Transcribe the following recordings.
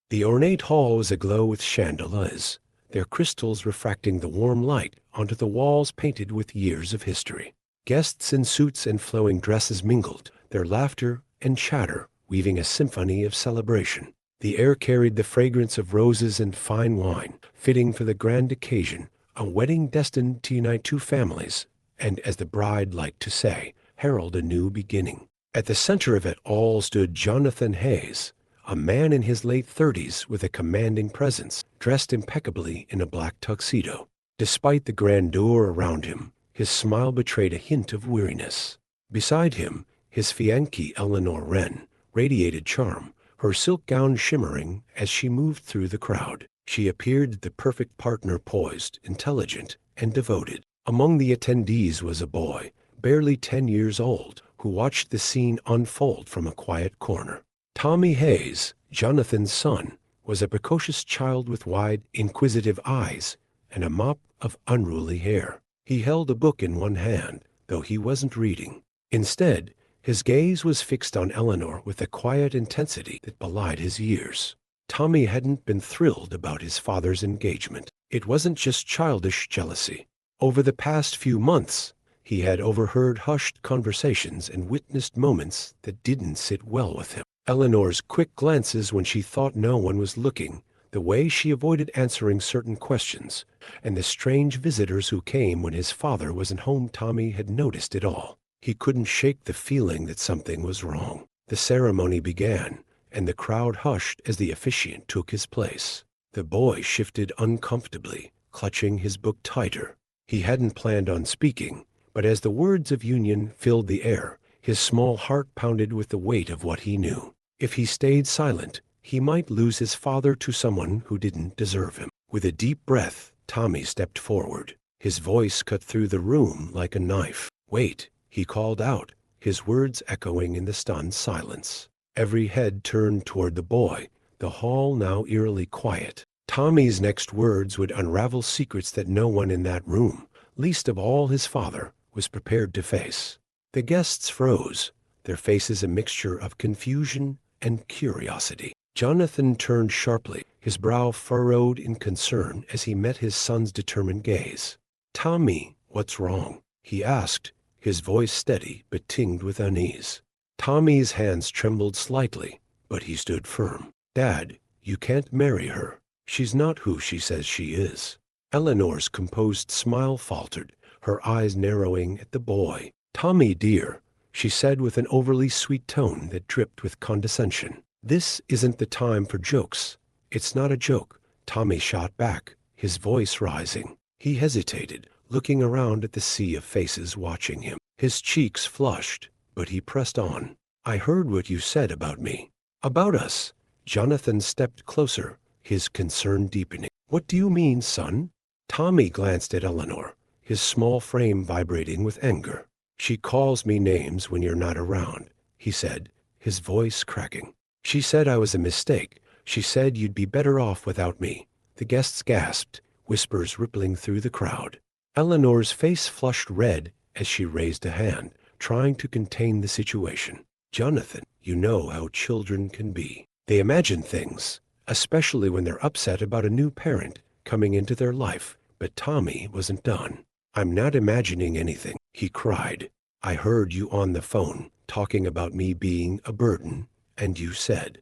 The ornate hall was aglow with chandeliers, their crystals refracting the warm light onto the walls painted with years of history. Guests in suits and flowing dresses mingled, their laughter and chatter weaving a symphony of celebration. The air carried the fragrance of roses and fine wine, fitting for the grand occasion, a wedding destined to unite two families, and, as the bride liked to say, herald a new beginning. At the center of it all stood Jonathan Hayes, a man in his late 30s with a commanding presence, dressed impeccably in a black tuxedo. Despite the grandeur around him, his smile betrayed a hint of weariness. Beside him, his fiancée Eleanor Wren radiated charm, her silk gown shimmering as she moved through the crowd. She appeared the perfect partner, poised, intelligent, and devoted. Among the attendees was a boy, barely 10 years old, who watched the scene unfold from a quiet corner. Tommy Hayes, Jonathan's son, was a precocious child with wide, inquisitive eyes and a mop of unruly hair. He held a book in one hand, though he wasn't reading. Instead, his gaze was fixed on Eleanor with a quiet intensity that belied his years. Tommy hadn't been thrilled about his father's engagement. It wasn't just childish jealousy. Over the past few months, he had overheard hushed conversations and witnessed moments that didn't sit well with him. Eleanor's quick glances when she thought no one was looking, the way she avoided answering certain questions, and the strange visitors who came when his father wasn't home. Tommy had noticed it all. He couldn't shake the feeling that something was wrong. The ceremony began, and the crowd hushed as the officiant took his place. The boy shifted uncomfortably, clutching his book tighter. He hadn't planned on speaking, but as the words of union filled the air, his small heart pounded with the weight of what he knew. If he stayed silent, he might lose his father to someone who didn't deserve him. With a deep breath, Tommy stepped forward. His voice cut through the room like a knife. "Wait," he called out, his words echoing in the stunned silence. Every head turned toward the boy, the hall now eerily quiet. Tommy's next words would unravel secrets that no one in that room, least of all his father, was prepared to face. The guests froze, their faces a mixture of confusion and curiosity. Jonathan turned sharply, his brow furrowed in concern as he met his son's determined gaze. "Tommy, what's wrong?" he asked, his voice steady but tinged with unease. Tommy's hands trembled slightly, but he stood firm. "Dad, you can't marry her. She's not who she says she is." Eleanor's composed smile faltered, her eyes narrowing at the boy. "Tommy, dear," she said with an overly sweet tone that dripped with condescension, "this isn't the time for jokes." "It's not a joke," Tommy shot back, his voice rising. He hesitated, looking around at the sea of faces watching him. His cheeks flushed, but he pressed on. "I heard what you said about me." "About us?" Jonathan stepped closer, his concern deepening. "What do you mean, son?" Tommy glanced at Eleanor, his small frame vibrating with anger. "She calls me names when you're not around," he said, his voice cracking. "She said I was a mistake. She said you'd be better off without me." The guests gasped, whispers rippling through the crowd. Eleanor's face flushed red as she raised a hand, trying to contain the situation. "Jonathan, you know how children can be. They imagine things, especially when they're upset about a new parent coming into their life." But Tommy wasn't done. "I'm not imagining anything," he cried. "I heard you on the phone talking about me being a burden, and you said.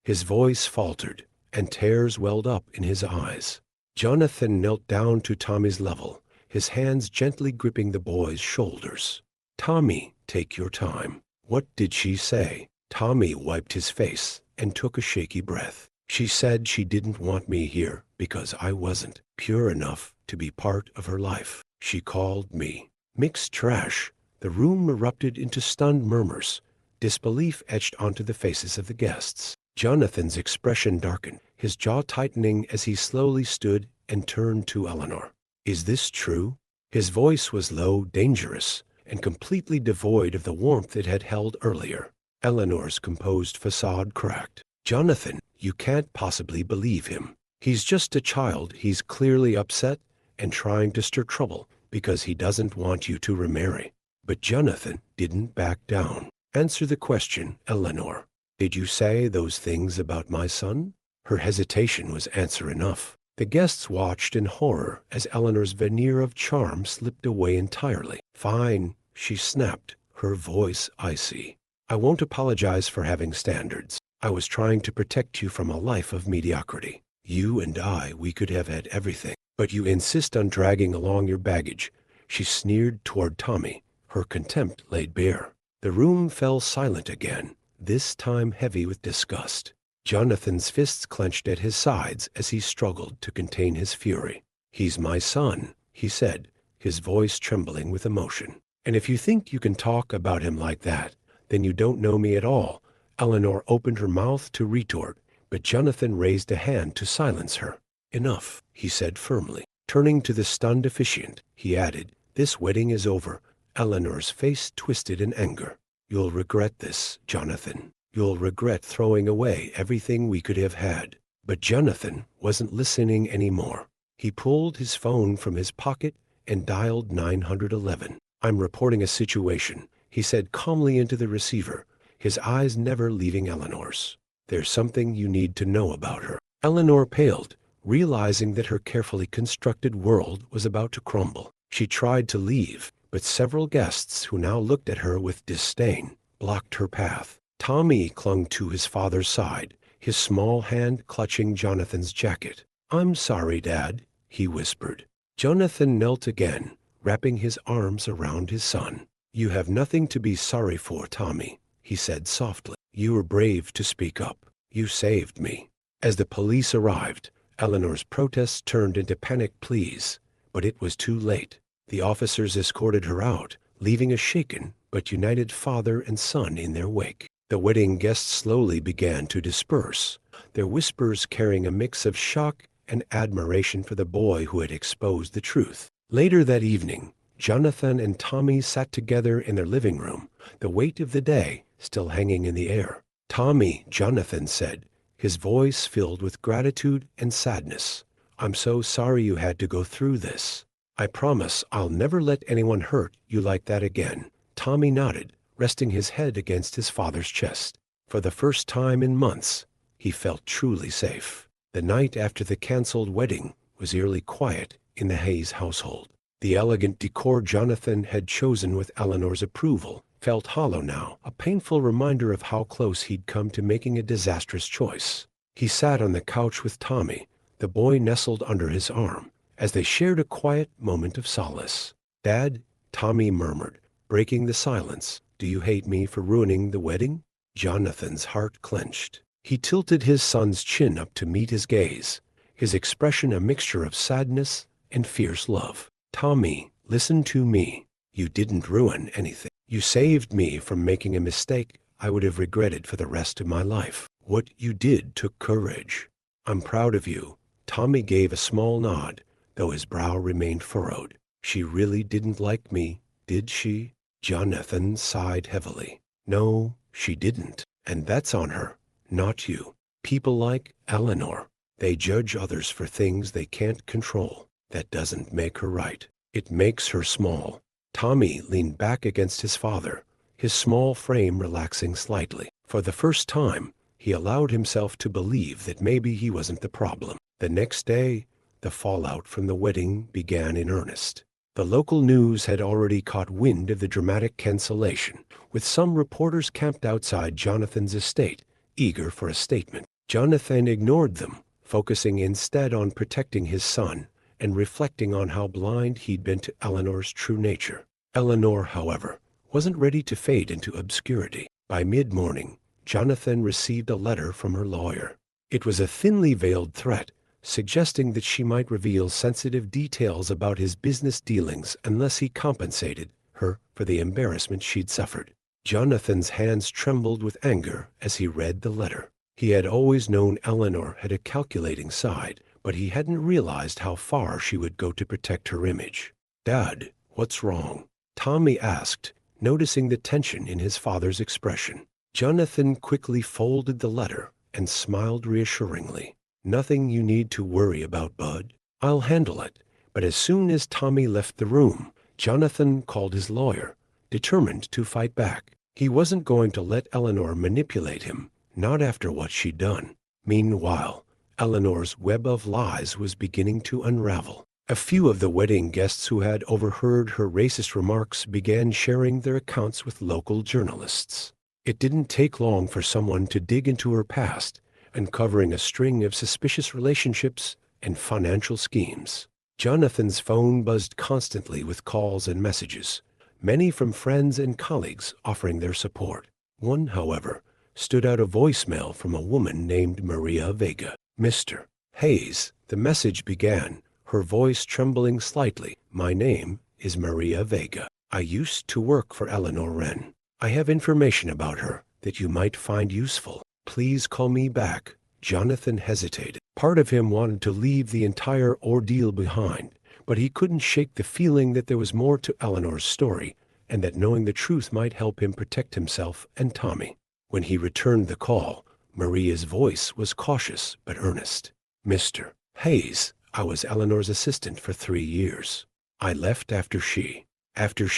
His voice faltered, and tears welled up in his eyes. Jonathan knelt down to Tommy's level, his hands gently gripping the boy's shoulders. "Tommy, take your time. What did she say?" Tommy wiped his face and took a shaky breath. "She said she didn't want me here because I wasn't pure enough to be part of her life. She called me mixed trash." The room erupted into stunned murmurs. Disbelief etched onto the faces of the guests. Jonathan's expression darkened, his jaw tightening as he slowly stood and turned to Eleanor. "Is this true?" His voice was low, dangerous, and completely devoid of the warmth it had held earlier. Eleanor's composed facade cracked. "Jonathan, you can't possibly believe him. He's just a child. He's clearly upset and trying to stir trouble because he doesn't want you to remarry." But Jonathan didn't back down. "Answer the question, Eleanor. Did you say those things about my son? Her hesitation was answer enough. The guests watched in horror as Eleanor's veneer of charm slipped away entirely. Fine, she snapped, her voice icy. I won't apologize for having standards. I was trying to protect you from a life of mediocrity. You and I, we could have had everything. But you insist on dragging along your baggage. She sneered toward Tommy, her contempt laid bare. The room fell silent again, this time heavy with disgust. Jonathan's fists clenched at his sides as he struggled to contain his fury. He's my son, he said, his voice trembling with emotion. And if you think you can talk about him like that, then you don't know me at all. Eleanor opened her mouth to retort, but Jonathan raised a hand to silence her. Enough, he said firmly. Turning to the stunned officiant, he added, this wedding is over. Eleanor's face twisted in anger. You'll regret this, Jonathan. You'll regret throwing away everything we could have had. But Jonathan wasn't listening anymore. He pulled his phone from his pocket and dialed 911. I'm reporting a situation, he said calmly into the receiver, his eyes never leaving Eleanor's. There's something you need to know about her. Eleanor paled, realizing that her carefully constructed world was about to crumble. She tried to leave, but several guests who now looked at her with disdain blocked her path. Tommy clung to his father's side, his small hand clutching Jonathan's jacket. I'm sorry, Dad, he whispered. Jonathan knelt again, wrapping his arms around his son. You have nothing to be sorry for, Tommy, he said softly. You were brave to speak up. You saved me. As the police arrived, Eleanor's protests turned into panicked pleas, but it was too late. The officers escorted her out, leaving a shaken but united father and son in their wake. The wedding guests slowly began to disperse, their whispers carrying a mix of shock and admiration for the boy who had exposed the truth. Later that evening, Jonathan and Tommy sat together in their living room, the weight of the day still hanging in the air. Tommy, Jonathan said, his voice filled with gratitude and sadness. I'm so sorry you had to go through this. I promise I'll never let anyone hurt you like that again. Tommy nodded, resting his head against his father's chest. For the first time in months, he felt truly safe. The night after the canceled wedding was eerily quiet in the Hayes household. The elegant decor Jonathan had chosen with Eleanor's approval felt hollow now, a painful reminder of how close he'd come to making a disastrous choice. He sat on the couch with Tommy, the boy nestled under his arm, as they shared a quiet moment of solace. Dad, Tommy murmured, breaking the silence, do you hate me for ruining the wedding? Jonathan's heart clenched. He tilted his son's chin up to meet his gaze, his expression a mixture of sadness and fierce love. Tommy, listen to me. You didn't ruin anything. You saved me from making a mistake I would have regretted for the rest of my life. What you did took courage. I'm proud of you. Tommy gave a small nod, though his brow remained furrowed. She really didn't like me, did she? Jonathan sighed heavily. No, she didn't. And that's on her, not you. People like Eleanor, they judge others for things they can't control. That doesn't make her right. It makes her small. Tommy leaned back against his father, his small frame relaxing slightly. For the first time, he allowed himself to believe that maybe he wasn't the problem. The next day, the fallout from the wedding began in earnest. The local news had already caught wind of the dramatic cancellation, with some reporters camped outside Jonathan's estate, eager for a statement. Jonathan ignored them, focusing instead on protecting his son and reflecting on how blind he'd been to Eleanor's true nature. Eleanor, however, wasn't ready to fade into obscurity. By mid-morning, Jonathan received a letter from her lawyer. It was a thinly veiled threat, suggesting that she might reveal sensitive details about his business dealings unless he compensated her for the embarrassment she'd suffered. Jonathan's hands trembled with anger as he read the letter. He had always known Eleanor had a calculating side, but he hadn't realized how far she would go to protect her image. Dad, what's wrong? Tommy asked, noticing the tension in his father's expression. Jonathan quickly folded the letter and smiled reassuringly. Nothing you need to worry about, Bud. I'll handle it. But as soon as Tommy left the room, Jonathan called his lawyer, determined to fight back. He wasn't going to let Eleanor manipulate him Not after what she'd done. Meanwhile, Eleanor's web of lies was beginning to unravel. A few of the wedding guests who had overheard her racist remarks began sharing their accounts with local journalists. It didn't take long for someone to dig into her past, uncovering a string of suspicious relationships and financial schemes. Jonathan's phone buzzed constantly with calls and messages, many from friends and colleagues offering their support. One, however, stood out, a voicemail from a woman named Maria Vega. "Mr. Hayes," the message began, her voice trembling slightly. "My name is Maria Vega. I used to work for Eleanor Wren. I have information about her that you might find useful. Please call me back." Jonathan hesitated. Part of him wanted to leave the entire ordeal behind, but he couldn't shake the feeling that there was more to Eleanor's story, and that knowing the truth might help him protect himself and Tommy. When he returned the call, Maria's voice was cautious but earnest. "Mr. Hayes, I was Eleanor's assistant for 3 years. I left after she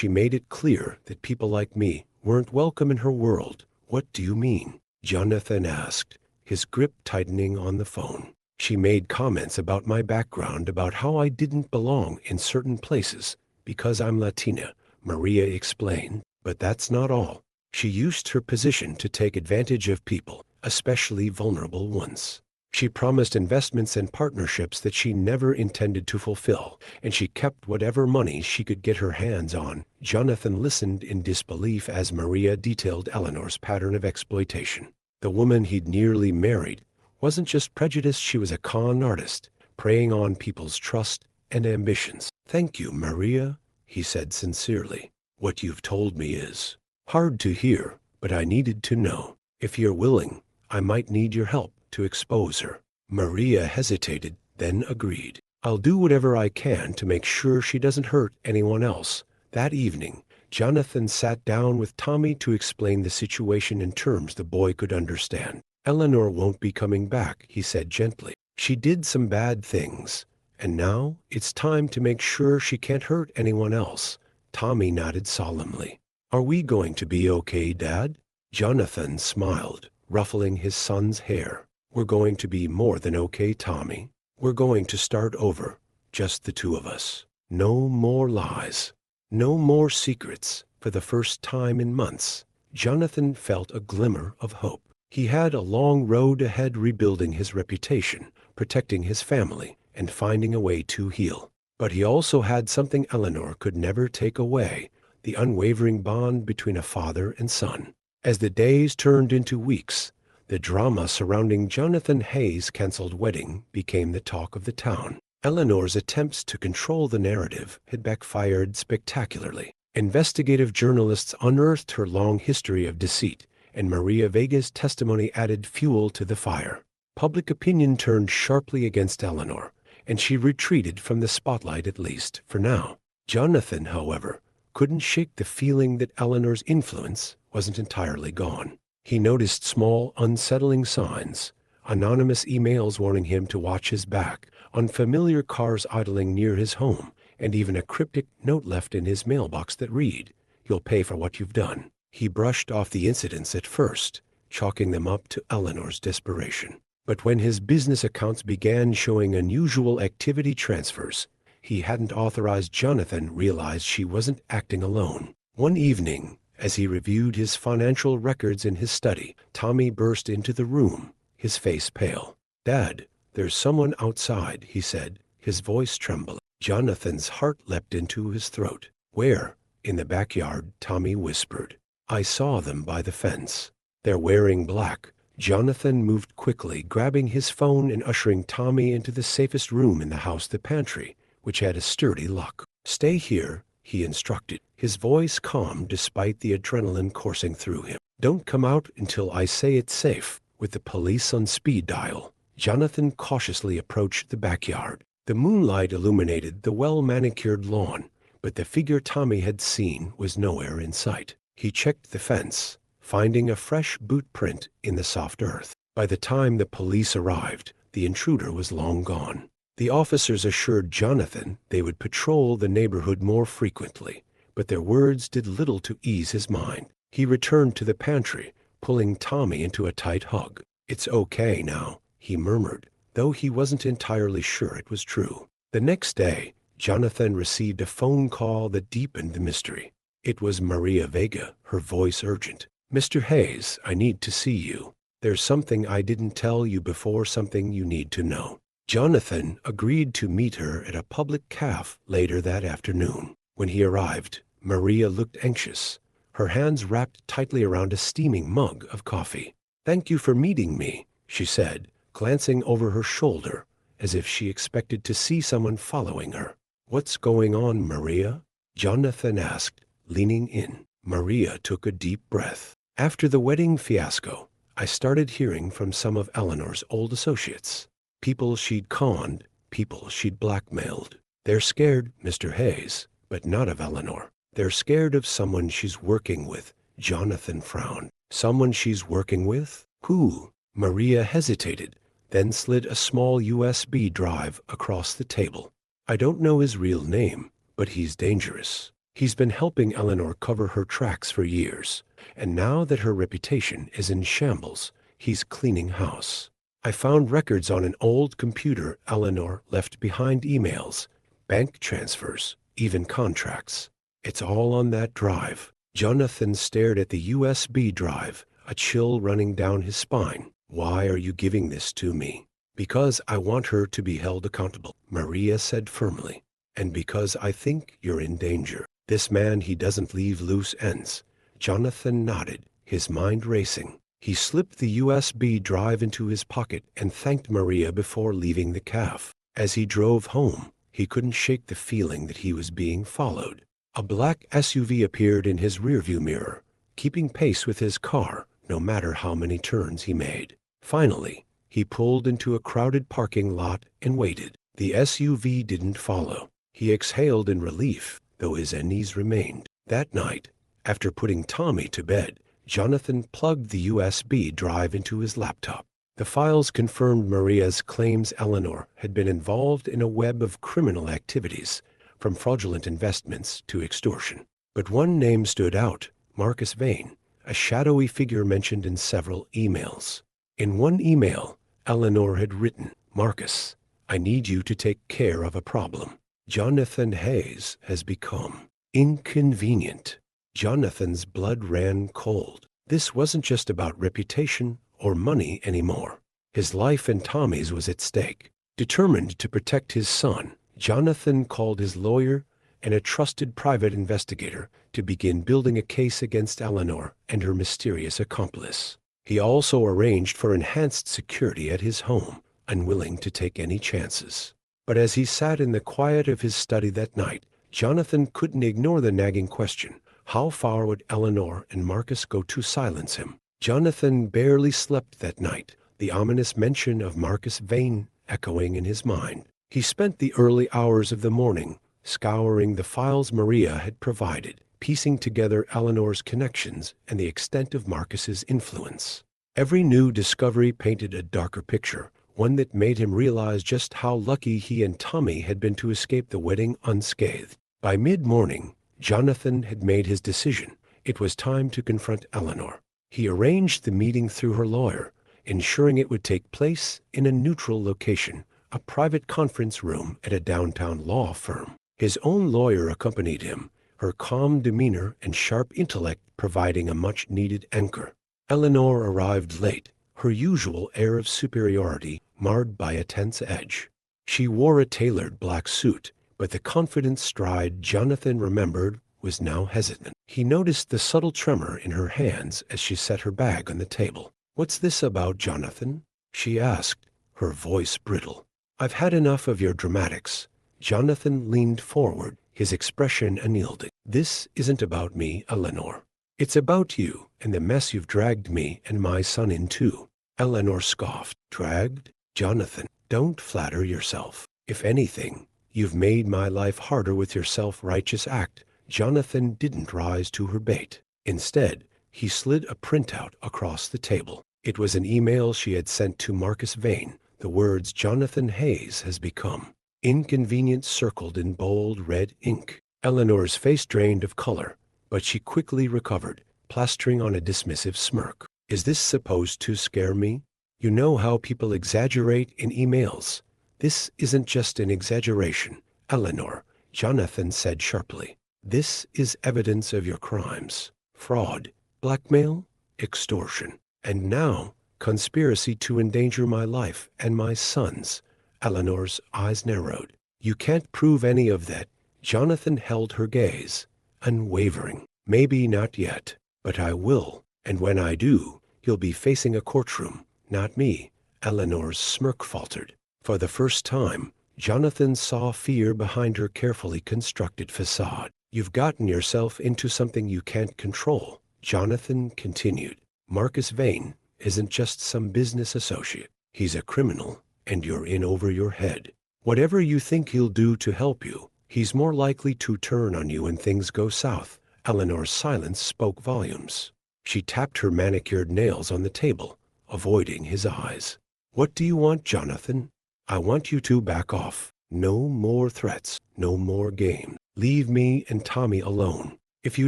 made it clear that people like me weren't welcome in her world." "What do you mean?" Jonathan asked, his grip tightening on the phone. "She made comments about my background, about how I didn't belong in certain places because I'm Latina," Maria explained. "But that's not all. She used her position to take advantage of people, especially vulnerable ones. She promised investments and partnerships that she never intended to fulfill, and she kept whatever money she could get her hands on." Jonathan listened in disbelief as Maria detailed Eleanor's pattern of exploitation. The woman he'd nearly married wasn't just prejudiced, she was a con artist, preying on people's trust and ambitions. "Thank you, Maria," he said sincerely. "What you've told me is hard to hear, but I needed to know. If you're willing, I might need your help to expose her." Maria hesitated, then agreed. "I'll do whatever I can to make sure she doesn't hurt anyone else." That evening, Jonathan sat down with Tommy to explain the situation in terms the boy could understand. "Eleanor won't be coming back," he said gently. "She did some bad things, and now it's time to make sure she can't hurt anyone else." Tommy nodded solemnly. "Are we going to be okay, Dad?" Jonathan smiled, ruffling his son's hair. "We're going to be more than okay, Tommy. We're going to start over, just the two of us. No more lies. No more secrets." For the first time in months, Jonathan felt a glimmer of hope. He had a long road ahead, rebuilding his reputation, protecting his family, and finding a way to heal. But he also had something Eleanor could never take away: the unwavering bond between a father and son. As the days turned into weeks, the drama surrounding Jonathan Hayes' canceled wedding became the talk of the town. Eleanor's attempts to control the narrative had backfired spectacularly. Investigative journalists unearthed her long history of deceit, and Maria Vega's testimony added fuel to the fire. Public opinion turned sharply against Eleanor, and she retreated from the spotlight, at least for now. Jonathan, however, couldn't shake the feeling that Eleanor's influence wasn't entirely gone. He noticed small, unsettling signs: anonymous emails warning him to watch his back, unfamiliar cars idling near his home, and even a cryptic note left in his mailbox that read, "You'll pay for what you've done." He brushed off the incidents at first, chalking them up to Eleanor's desperation. But when his business accounts began showing unusual activity transfers he hadn't authorized, Jonathan realized she wasn't acting alone. One evening, as he reviewed his financial records in his study, Tommy burst into the room, his face pale. "Dad, there's someone outside," he said, his voice trembling. Jonathan's heart leapt into his throat. "Where?" "In the backyard," Tommy whispered. "I saw them by the fence. They're wearing black." Jonathan moved quickly, grabbing his phone and ushering Tommy into the safest room in the house, the pantry, which had a sturdy lock. "Stay here," he instructed, his voice calm despite the adrenaline coursing through him. "Don't come out until I say it's safe." With the police on speed dial, Jonathan cautiously approached the backyard. The moonlight illuminated the well-manicured lawn, but the figure Tommy had seen was nowhere in sight. He checked the fence, finding a fresh boot print in the soft earth. By the time the police arrived, the intruder was long gone. The officers assured Jonathan they would patrol the neighborhood more frequently, but their words did little to ease his mind. He returned to the pantry, pulling Tommy into a tight hug. "It's okay now," he murmured, though he wasn't entirely sure it was true. The next day, Jonathan received a phone call that deepened the mystery. It was Maria Vega, her voice urgent. "Mr. Hayes, I need to see you. There's something I didn't tell you before, something you need to know." Jonathan agreed to meet her at a public cafe later that afternoon. When he arrived, Maria looked anxious, her hands wrapped tightly around a steaming mug of coffee. "Thank you for meeting me," she said, glancing over her shoulder, as if she expected to see someone following her. "What's going on, Maria?" Jonathan asked, leaning in. Maria took a deep breath. "After the wedding fiasco, I started hearing from some of Eleanor's old associates. People she'd conned, people she'd blackmailed. They're scared, Mr. Hayes, but not of Eleanor. They're scared of someone she's working with." Jonathan frowned. "Someone she's working with? Who?" Maria hesitated, then slid a small USB drive across the table. "I don't know his real name, but he's dangerous. He's been helping Eleanor cover her tracks for years, and now that her reputation is in shambles, he's cleaning house. I found records on an old computer Eleanor left behind, emails, bank transfers, even contracts. It's all on that drive." Jonathan stared at the USB drive, a chill running down his spine. "Why are you giving this to me?" "Because I want her to be held accountable," Maria said firmly. "And because I think you're in danger. This man, he doesn't leave loose ends." Jonathan nodded, his mind racing. He slipped the USB drive into his pocket and thanked Maria before leaving the cafe. As he drove home, he couldn't shake the feeling that he was being followed. A black SUV appeared in his rearview mirror, keeping pace with his car, no matter how many turns he made. Finally, he pulled into a crowded parking lot and waited. The SUV didn't follow. He exhaled in relief, though his unease remained. That night, after putting Tommy to bed, Jonathan plugged the USB drive into his laptop. The files confirmed Maria's claims Eleanor had been involved in a web of criminal activities, from fraudulent investments to extortion. But one name stood out: Marcus Vane, a shadowy figure mentioned in several emails. In one email, Eleanor had written, "Marcus, I need you to take care of a problem. Jonathan Hayes has become inconvenient." Jonathan's blood ran cold. This wasn't just about reputation or money anymore. His life and Tommy's was at stake. Determined to protect his son, Jonathan called his lawyer and a trusted private investigator to begin building a case against Eleanor and her mysterious accomplice. He also arranged for enhanced security at his home, unwilling to take any chances. But as he sat in the quiet of his study that night, Jonathan couldn't ignore the nagging question: how far would Eleanor and Marcus go to silence him? Jonathan barely slept that night, the ominous mention of Marcus Vane echoing in his mind. He spent the early hours of the morning scouring the files Maria had provided, piecing together Eleanor's connections and the extent of Marcus's influence. Every new discovery painted a darker picture, one that made him realize just how lucky he and Tommy had been to escape the wedding unscathed. By mid-morning, Jonathan had made his decision. It was time to confront Eleanor. He arranged the meeting through her lawyer, ensuring it would take place in a neutral location, a private conference room at a downtown law firm. His own lawyer accompanied him, her calm demeanor and sharp intellect providing a much-needed anchor. Eleanor arrived late, her usual air of superiority marred by a tense edge. She wore a tailored black suit, but the confident stride Jonathan remembered was now hesitant. He noticed the subtle tremor in her hands as she set her bag on the table. "What's this about, Jonathan?" she asked, her voice brittle. "I've had enough of your dramatics." Jonathan leaned forward, his expression unyielding. "This isn't about me, Eleanor. It's about you and the mess you've dragged me and my son into." Eleanor scoffed. "Dragged? Jonathan, don't flatter yourself. If anything, you've made my life harder with your self-righteous act." Jonathan didn't rise to her bait. Instead, he slid a printout across the table. It was an email she had sent to Marcus Vane, the words "Jonathan Hayes has become inconvenient" circled in bold red ink. Eleanor's face drained of color, but she quickly recovered, plastering on a dismissive smirk. Is this supposed to scare me? You know how people exaggerate in emails. This isn't just an exaggeration, Eleanor, Jonathan said sharply. This is evidence of your crimes. Fraud, blackmail, extortion, and now conspiracy to endanger my life and my son's. Eleanor's eyes narrowed. You can't prove any of that. Jonathan held her gaze, unwavering. Maybe not yet, but I will, and when I do, you'll be facing a courtroom, not me. Eleanor's smirk faltered. For the first time, Jonathan saw fear behind her carefully constructed facade. You've gotten yourself into something you can't control, Jonathan continued. Marcus Vane isn't just some business associate. He's a criminal, and you're in over your head. Whatever you think he'll do to help you, he's more likely to turn on you when things go south. Eleanor's silence spoke volumes. She tapped her manicured nails on the table, avoiding his eyes. What do you want, Jonathan? I want you to back off. No more threats, no more games. Leave me and Tommy alone. If you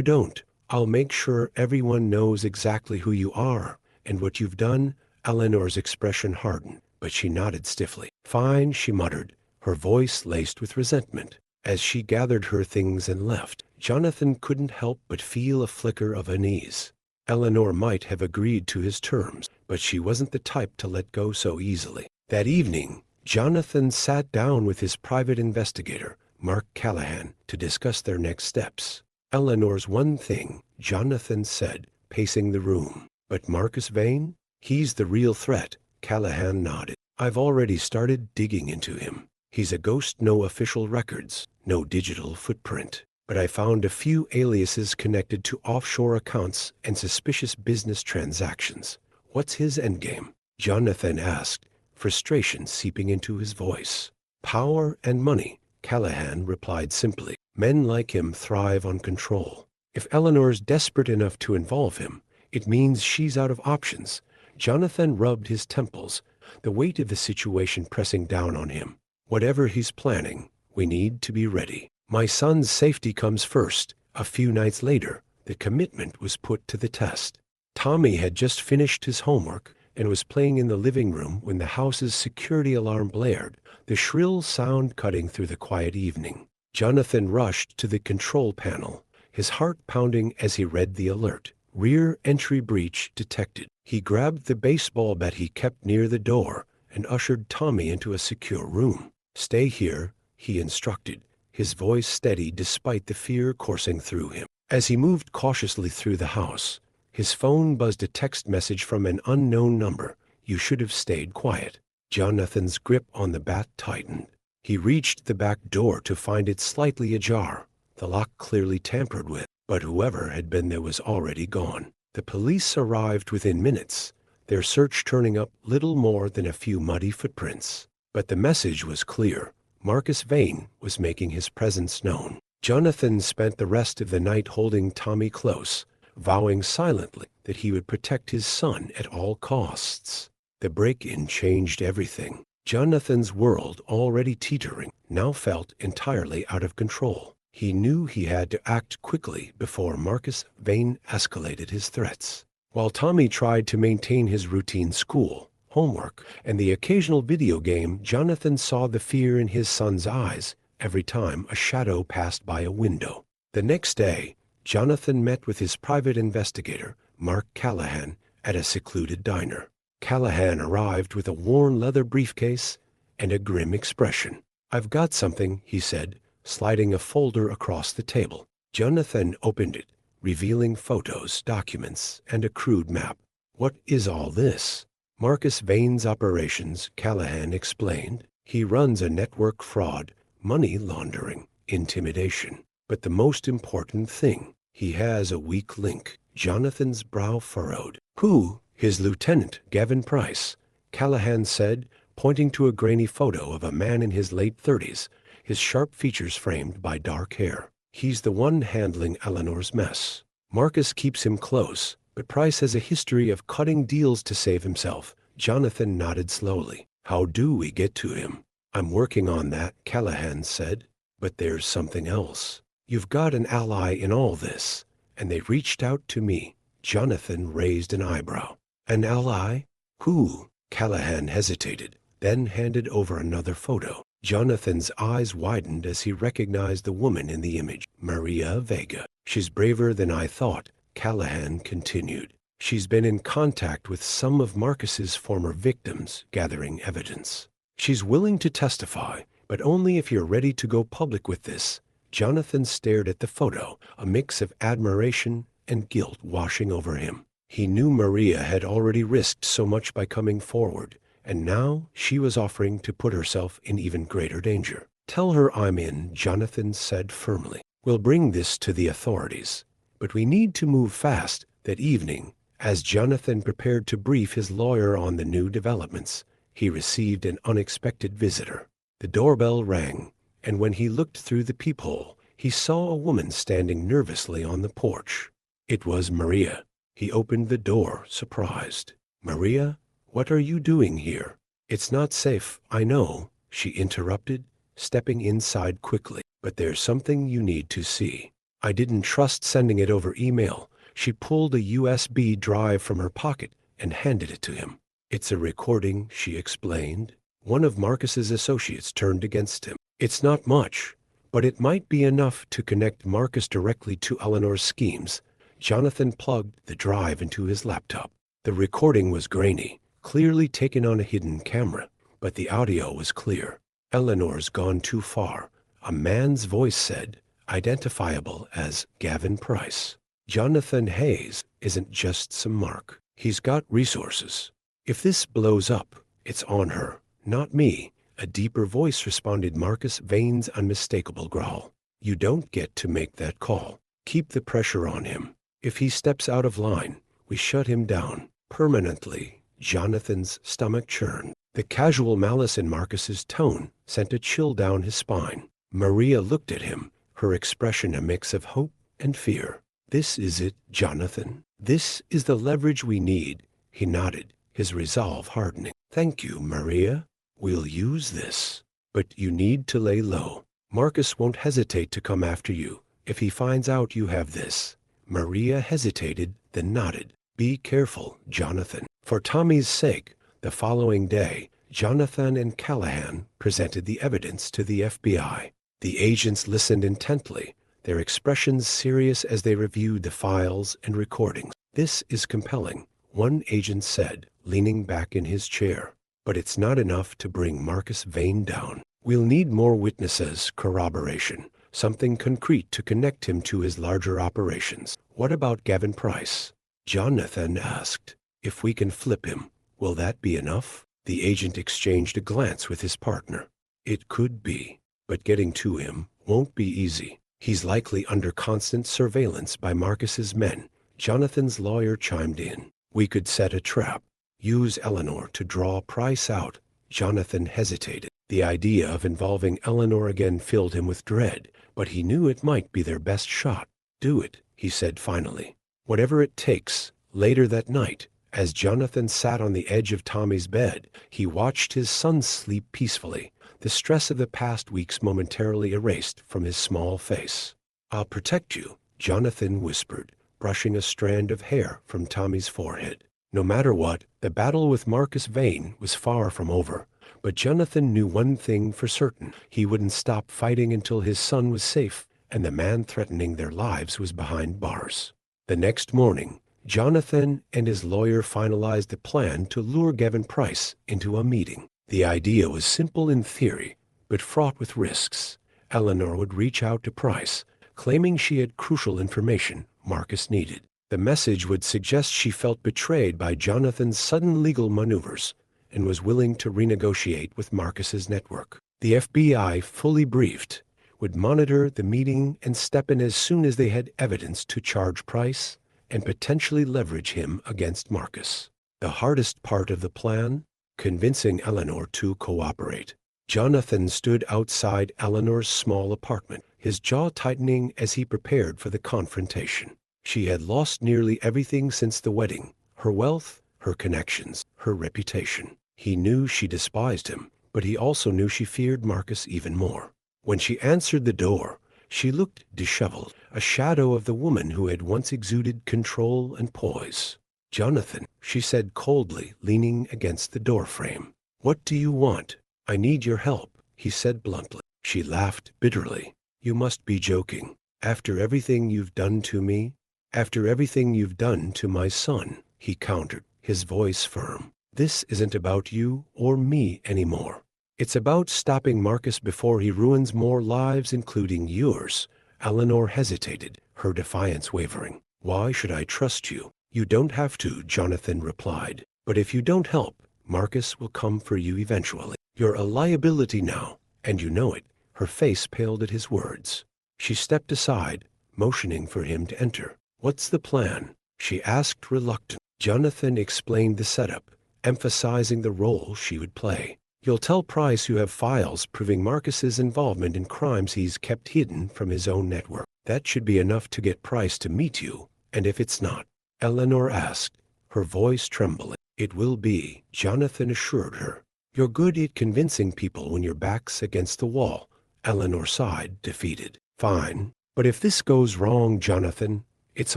don't, I'll make sure everyone knows exactly who you are and what you've done. Eleanor's expression hardened, but she nodded stiffly. Fine, she muttered, her voice laced with resentment. As she gathered her things and left, Jonathan couldn't help but feel a flicker of unease. Eleanor might have agreed to his terms, but she wasn't the type to let go so easily. That evening, Jonathan sat down with his private investigator, Mark Callahan, to discuss their next steps. Eleanor's one thing, Jonathan said, pacing the room. But Marcus Vane? He's the real threat. Callahan nodded. I've already started digging into him. He's a ghost, no official records, no digital footprint. But I found a few aliases connected to offshore accounts and suspicious business transactions. What's his endgame? Jonathan asked, frustration seeping into his voice. Power and money, Callahan replied simply. Men like him thrive on control. If Eleanor's desperate enough to involve him, it means she's out of options. Jonathan rubbed his temples, the weight of the situation pressing down on him. Whatever he's planning, we need to be ready. My son's safety comes first. A few nights later, the commitment was put to the test. Tommy had just finished his homework and was playing in the living room when the house's security alarm blared, the shrill sound cutting through the quiet evening. Jonathan rushed to the control panel, his heart pounding as he read the alert. Rear entry breach detected. He grabbed the baseball bat he kept near the door and ushered Tommy into a secure room. Stay here, he instructed, his voice steady despite the fear coursing through him. As he moved cautiously through the house, his phone buzzed a text message from an unknown number. You should have stayed quiet. Jonathan's grip on the bat tightened. He reached the back door to find it slightly ajar, the lock clearly tampered with, but whoever had been there was already gone. The police arrived within minutes, their search turning up little more than a few muddy footprints. But the message was clear. Marcus Vane was making his presence known. Jonathan spent the rest of the night holding Tommy close, vowing silently that he would protect his son at all costs. The break-in changed everything. Jonathan's world, already teetering, now felt entirely out of control. He knew he had to act quickly before Marcus Vane escalated his threats. While Tommy tried to maintain his routine school, homework, and the occasional video game, Jonathan saw the fear in his son's eyes every time a shadow passed by a window. The next day, Jonathan met with his private investigator, Mark Callahan, at a secluded diner. Callahan arrived with a worn leather briefcase and a grim expression. I've got something, he said, sliding a folder across the table. Jonathan opened it, revealing photos, documents, and a crude map. What is all this? Marcus Vane's operations, Callahan explained. He runs a network fraud, money laundering, intimidation. But the most important thing, he has a weak link. Jonathan's brow furrowed. Who? His lieutenant, Gavin Price, Callahan said, pointing to a grainy photo of a man in his late 30s, his sharp features framed by dark hair. He's the one handling Eleanor's mess. Marcus keeps him close, but Price has a history of cutting deals to save himself. Jonathan nodded slowly. How do we get to him? I'm working on that, Callahan said. But there's something else. You've got an ally in all this, and they reached out to me. Jonathan raised an eyebrow. An ally? Who? Callahan hesitated, then handed over another photo. Jonathan's eyes widened as he recognized the woman in the image, Maria Vega. She's braver than I thought, Callahan continued. She's been in contact with some of Marcus's former victims, gathering evidence. She's willing to testify, but only if you're ready to go public with this. Jonathan stared at the photo, a mix of admiration and guilt washing over him. He knew Maria had already risked so much by coming forward, and now she was offering to put herself in even greater danger. Tell her I'm in, Jonathan said firmly. We'll bring this to the authorities. But we need to move fast. That evening, as Jonathan prepared to brief his lawyer on the new developments, he received an unexpected visitor. The doorbell rang, and when he looked through the peephole, he saw a woman standing nervously on the porch. It was Maria. He opened the door, surprised. Maria, what are you doing here? It's not safe, I know, she interrupted, stepping inside quickly. But there's something you need to see. I didn't trust sending it over email. She pulled a USB drive from her pocket and handed it to him. It's a recording, she explained. One of Marcus's associates turned against him. It's not much, but it might be enough to connect Marcus directly to Eleanor's schemes. Jonathan plugged the drive into his laptop. The recording was grainy, clearly taken on a hidden camera, but the audio was clear. Eleanor's gone too far, a man's voice said, identifiable as Gavin Price. Jonathan Hayes isn't just some mark. He's got resources. If this blows up, it's on her, not me. A deeper voice responded, Marcus Vane's unmistakable growl. You don't get to make that call. Keep the pressure on him. If he steps out of line, we shut him down permanently. Jonathan's stomach churned. The casual malice in Marcus's tone sent a chill down his spine. Maria looked at him, her expression a mix of hope and fear. This is it, Jonathan. This is the leverage we need. He nodded, his resolve hardening. Thank you, Maria. We'll use this. But you need to lay low. Marcus won't hesitate to come after you if he finds out you have this. Maria hesitated, then nodded. Be careful, Jonathan. For Tommy's sake, the following day, Jonathan and Callahan presented the evidence to the FBI. The agents listened intently, their expressions serious as they reviewed the files and recordings. This is compelling, one agent said, leaning back in his chair. But it's not enough to bring Marcus Vane down. We'll need more witnesses, corroboration, something concrete to connect him to his larger operations. What about Gavin Price? Jonathan asked. If we can flip him, will that be enough? The agent exchanged a glance with his partner. It could be, but getting to him won't be easy. He's likely under constant surveillance by Marcus's men. Jonathan's lawyer chimed in. We could set a trap. Use Eleanor to draw Price out. Jonathan hesitated. The idea of involving Eleanor again filled him with dread, but he knew it might be their best shot. Do it, he said finally. Whatever it takes. Later that night, as Jonathan sat on the edge of Tommy's bed, he watched his son sleep peacefully, the stress of the past weeks momentarily erased from his small face. I'll protect you, Jonathan whispered, brushing a strand of hair from Tommy's forehead. No matter what, the battle with Marcus Vane was far from over. But Jonathan knew one thing for certain. He wouldn't stop fighting until his son was safe and the man threatening their lives was behind bars. The next morning, Jonathan and his lawyer finalized a plan to lure Gavin Price into a meeting. The idea was simple in theory, but fraught with risks. Eleanor would reach out to Price, claiming she had crucial information Marcus needed. The message would suggest she felt betrayed by Jonathan's sudden legal maneuvers and was willing to renegotiate with Marcus's network. The FBI, fully briefed, would monitor the meeting and step in as soon as they had evidence to charge Price and potentially leverage him against Marcus. The hardest part of the plan? Convincing Eleanor to cooperate. Jonathan stood outside Eleanor's small apartment, his jaw tightening as he prepared for the confrontation. She had lost nearly everything since the wedding, her wealth, her connections, her reputation. He knew she despised him, but he also knew she feared Marcus even more. When she answered the door, she looked disheveled, a shadow of the woman who had once exuded control and poise. Jonathan, she said coldly, leaning against the doorframe. What do you want? I need your help, he said bluntly. She laughed bitterly. You must be joking. After everything you've done to me? After everything you've done to my son, he countered, his voice firm. This isn't about you or me anymore. It's about stopping Marcus before he ruins more lives, including yours. Eleanor hesitated, her defiance wavering. Why should I trust you? You don't have to, Jonathan replied. But if you don't help, Marcus will come for you eventually. You're a liability now, and you know it. Her face paled at his words. She stepped aside, motioning for him to enter. What's the plan? She asked reluctantly. Jonathan explained the setup, emphasizing the role she would play. You'll tell Price you have files proving Marcus's involvement in crimes he's kept hidden from his own network. That should be enough to get Price to meet you, and if it's not, Eleanor asked, her voice trembling. It will be, Jonathan assured her. You're good at convincing people when your back's against the wall. Eleanor sighed, defeated. Fine, but if this goes wrong, Jonathan, it's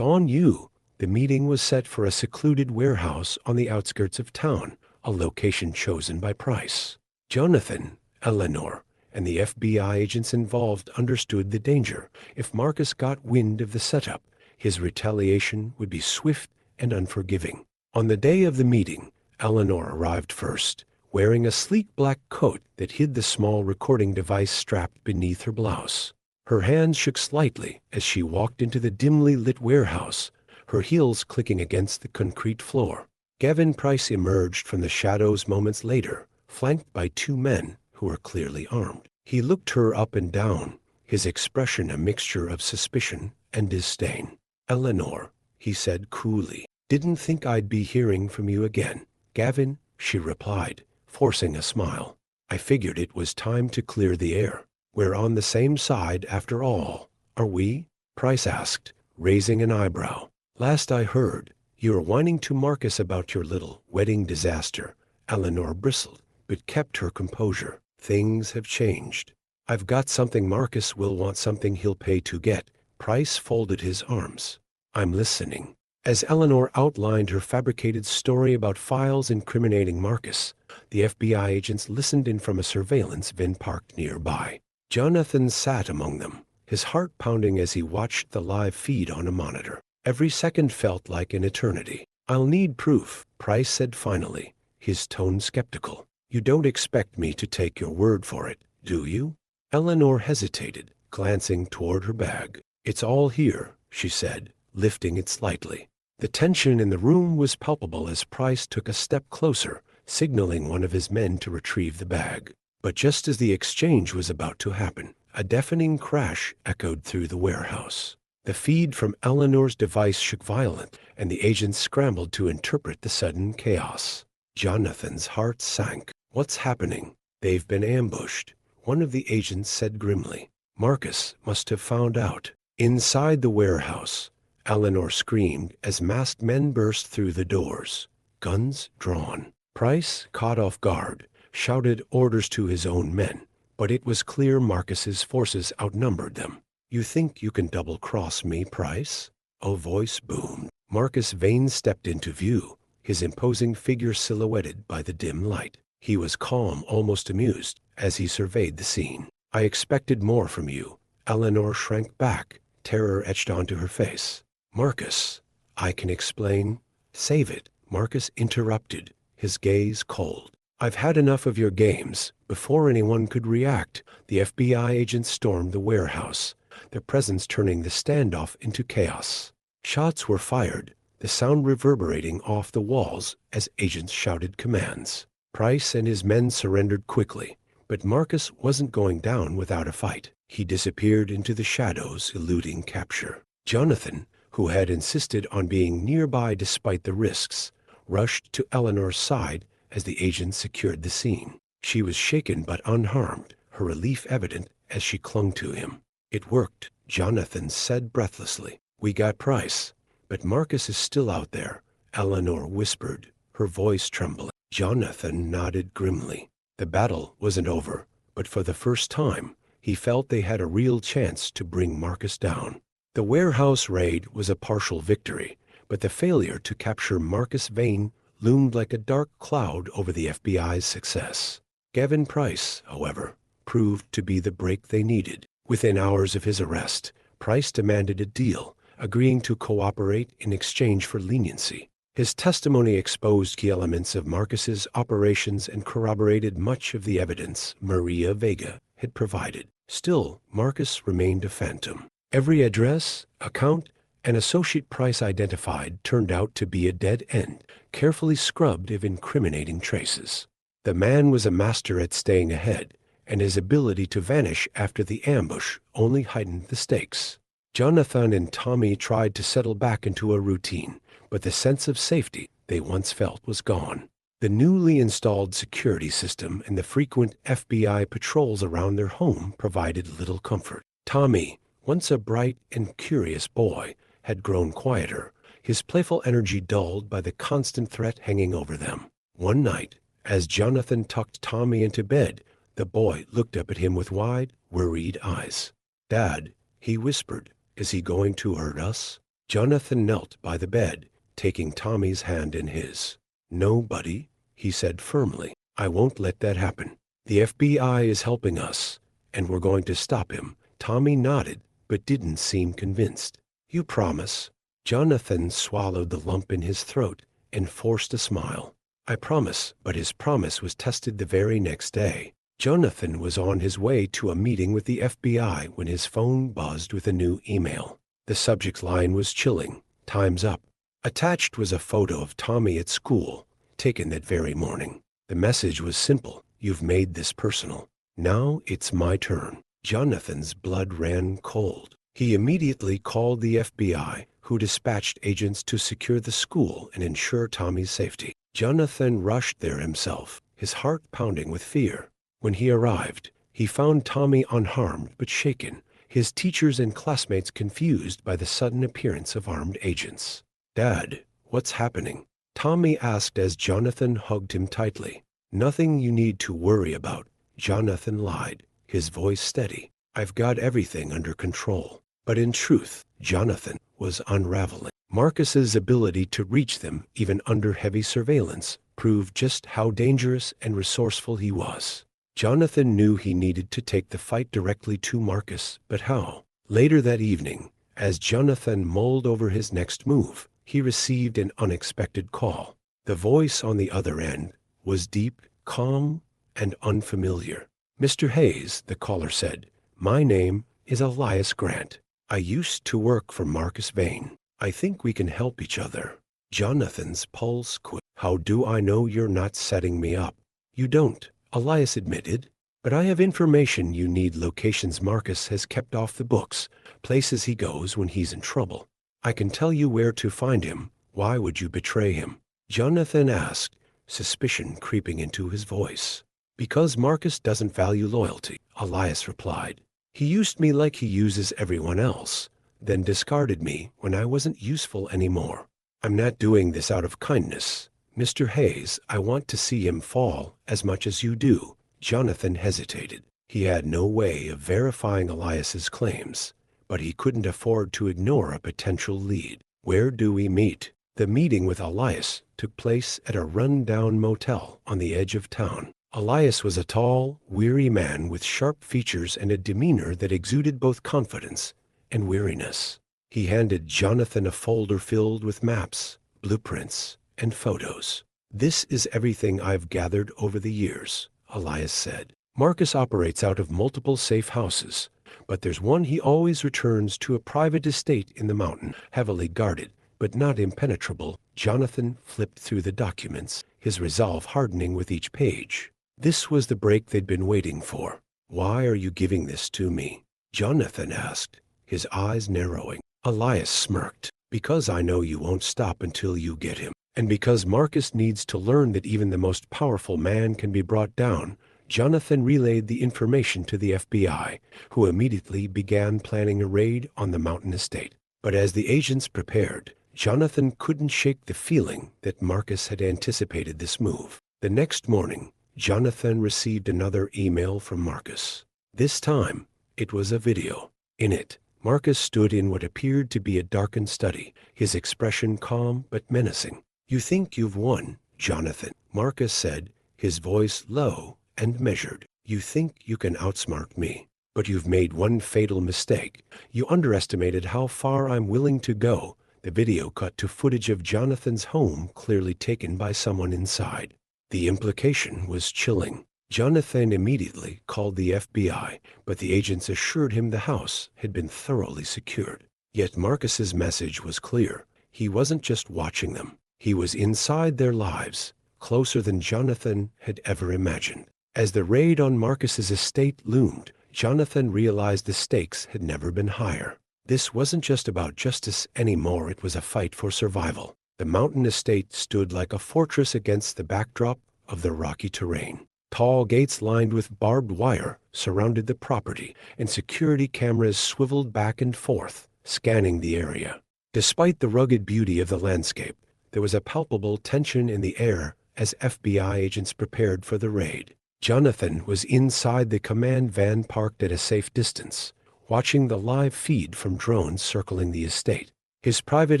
on you. The meeting was set for a secluded warehouse on the outskirts of town, a location chosen by Price. Jonathan, Eleanor, and the FBI agents involved understood the danger. If Marcus got wind of the setup, his retaliation would be swift and unforgiving. On the day of the meeting, Eleanor arrived first, wearing a sleek black coat that hid the small recording device strapped beneath her blouse. Her hands shook slightly as she walked into the dimly lit warehouse, her heels clicking against the concrete floor. Gavin Price emerged from the shadows moments later, flanked by two men who were clearly armed. He looked her up and down, his expression a mixture of suspicion and disdain. Eleanor, he said coolly, didn't think I'd be hearing from you again. Gavin, she replied, forcing a smile. I figured it was time to clear the air. We're on the same side after all, are we? Price asked, raising an eyebrow. Last I heard, you were whining to Marcus about your little wedding disaster. Eleanor bristled, but kept her composure. Things have changed. I've got something Marcus will want, something he'll pay to get. Price folded his arms. I'm listening. As Eleanor outlined her fabricated story about files incriminating Marcus, the FBI agents listened in from a surveillance van parked nearby. Jonathan sat among them, his heart pounding as he watched the live feed on a monitor. Every second felt like an eternity. I'll need proof, Price said finally, his tone skeptical. You don't expect me to take your word for it, do you? Eleanor hesitated, glancing toward her bag. It's all here, she said, lifting it slightly. The tension in the room was palpable as Price took a step closer, signaling one of his men to retrieve the bag. But just as the exchange was about to happen, a deafening crash echoed through the warehouse. The feed from Eleanor's device shook violently, and the agents scrambled to interpret the sudden chaos. Jonathan's heart sank. What's happening? They've been ambushed, one of the agents said grimly. Marcus must have found out. Inside the warehouse, Eleanor screamed as masked men burst through the doors, guns drawn. Price, caught off guard, shouted orders to his own men, but it was clear Marcus's forces outnumbered them. You think you can double-cross me, Price? A voice boomed. Marcus Vane stepped into view, his imposing figure silhouetted by the dim light. He was calm, almost amused, as he surveyed the scene. I expected more from you. Eleanor shrank back, terror etched onto her face. Marcus, I can explain. Save it, Marcus interrupted, his gaze cold. I've had enough of your games. Before anyone could react, the FBI agents stormed the warehouse, their presence turning the standoff into chaos. Shots were fired, the sound reverberating off the walls as agents shouted commands. Price and his men surrendered quickly, but Marcus wasn't going down without a fight. He disappeared into the shadows, eluding capture. Jonathan, who had insisted on being nearby despite the risks, rushed to Eleanor's side as the agents secured the scene. She was shaken but unharmed, her relief evident as she clung to him. It worked, Jonathan said breathlessly. We got Price, but Marcus is still out there, Eleanor whispered, her voice trembling. Jonathan nodded grimly. The battle wasn't over, but for the first time, he felt they had a real chance to bring Marcus down. The warehouse raid was a partial victory, but the failure to capture Marcus Vane loomed like a dark cloud over the FBI's success. Gavin Price, however, proved to be the break they needed. Within hours of his arrest, Price demanded a deal, agreeing to cooperate in exchange for leniency. His testimony exposed key elements of Marcus's operations and corroborated much of the evidence Maria Vega had provided. Still, Marcus remained a phantom. Every address, account, and associate Price identified turned out to be a dead end, carefully scrubbed of incriminating traces. The man was a master at staying ahead, and his ability to vanish after the ambush only heightened the stakes. Jonathan and Tommy tried to settle back into a routine, but the sense of safety they once felt was gone. The newly installed security system and the frequent FBI patrols around their home provided little comfort. Tommy, once a bright and curious boy, had grown quieter, his playful energy dulled by the constant threat hanging over them. One night, as Jonathan tucked Tommy into bed, the boy looked up at him with wide, worried eyes. "Dad," he whispered, "is he going to hurt us?" Jonathan knelt by the bed, taking Tommy's hand in his. "No, buddy," he said firmly. "I won't let that happen. The FBI is helping us, and we're going to stop him." Tommy nodded, but didn't seem convinced. "You promise?" Jonathan swallowed the lump in his throat and forced a smile. "I promise," but his promise was tested the very next day. Jonathan was on his way to a meeting with the FBI when his phone buzzed with a new email. The subject line was chilling. "Time's up." Attached was a photo of Tommy at school, taken that very morning. The message was simple: "You've made this personal. Now it's my turn." Jonathan's blood ran cold. He immediately called the FBI, who dispatched agents to secure the school and ensure Tommy's safety. Jonathan rushed there himself, his heart pounding with fear. When he arrived, he found Tommy unharmed but shaken, his teachers and classmates confused by the sudden appearance of armed agents. "Dad, what's happening?" Tommy asked as Jonathan hugged him tightly. "Nothing you need to worry about," Jonathan lied, his voice steady. "I've got everything under control." But in truth, Jonathan was unraveling. Marcus's ability to reach them, even under heavy surveillance, proved just how dangerous and resourceful he was. Jonathan knew he needed to take the fight directly to Marcus, but how? Later that evening, as Jonathan mulled over his next move, he received an unexpected call. The voice on the other end was deep, calm, and unfamiliar. "Mr. Hayes," the caller said, "my name is Elias Grant. I used to work for Marcus Vane. I think we can help each other." Jonathan's pulse quivered. "How do I know you're not setting me up?" "You don't," Elias admitted, "but I have information you need: locations Marcus has kept off the books, places he goes when he's in trouble. I can tell you where to find him. Why would you betray him?" Jonathan asked, suspicion creeping into his voice. "Because Marcus doesn't value loyalty," Elias replied. "He used me like he uses everyone else, then discarded me when I wasn't useful anymore. I'm not doing this out of kindness. Mr. Hayes, I want to see him fall as much as you do." Jonathan hesitated. He had no way of verifying Elias's claims, but he couldn't afford to ignore a potential lead. "Where do we meet?" The meeting with Elias took place at a run-down motel on the edge of town. Elias was a tall, weary man with sharp features and a demeanor that exuded both confidence and weariness. He handed Jonathan a folder filled with maps, blueprints, and photos. "This is everything I've gathered over the years," Elias said. "Marcus operates out of multiple safe houses, but there's one he always returns to: a private estate in the mountain, heavily guarded, but not impenetrable." Jonathan flipped through the documents, his resolve hardening with each page. This was the break they'd been waiting for. "Why are you giving this to me?" Jonathan asked, his eyes narrowing. Elias smirked. "Because I know you won't stop until you get him. And because Marcus needs to learn that even the most powerful man can be brought down." Jonathan relayed the information to the FBI, who immediately began planning a raid on the mountain estate. But as the agents prepared, Jonathan couldn't shake the feeling that Marcus had anticipated this move. The next morning, Jonathan received another email from Marcus. This time, it was a video. In it, Marcus stood in what appeared to be a darkened study, his expression calm but menacing. "You think you've won, Jonathan," Marcus said, his voice low and measured. "You think you can outsmart me. But you've made one fatal mistake. You underestimated how far I'm willing to go." The video cut to footage of Jonathan's home, clearly taken by someone inside. The implication was chilling. Jonathan immediately called the FBI, but the agents assured him the house had been thoroughly secured. Yet Marcus's message was clear. He wasn't just watching them. He was inside their lives, closer than Jonathan had ever imagined. As the raid on Marcus's estate loomed, Jonathan realized the stakes had never been higher. This wasn't just about justice anymore, it was a fight for survival. The mountain estate stood like a fortress against the backdrop of the rocky terrain. Tall gates lined with barbed wire surrounded the property, and security cameras swiveled back and forth, scanning the area. Despite the rugged beauty of the landscape, there was a palpable tension in the air as FBI agents prepared for the raid. Jonathan was inside the command van parked at a safe distance, watching the live feed from drones circling the estate. His private